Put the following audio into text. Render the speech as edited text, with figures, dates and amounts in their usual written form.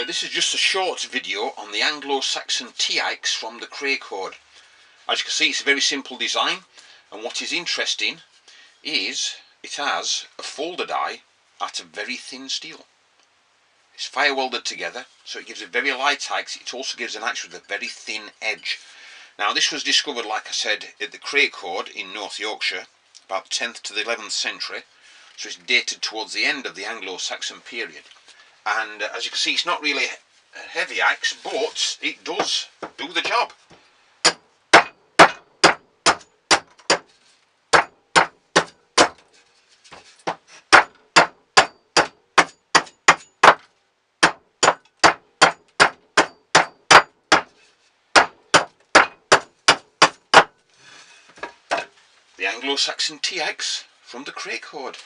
This is just a short video on the Anglo-Saxon tea axe from the Crayke Hoard. As you can see, it's a very simple design, and what is interesting is it has a folded eye at a very thin steel. It's fire welded together, so it gives a very light axe. It also gives an axe with a very thin edge. Now this was discovered, like I said, at the Crayke Hoard in North Yorkshire, about the 10th to the 11th century, so it's dated towards the end of the Anglo-Saxon period. And as you can see, it's not really a heavy axe, but it does do the job. The Anglo-Saxon tea axe from the Crayke Hoard.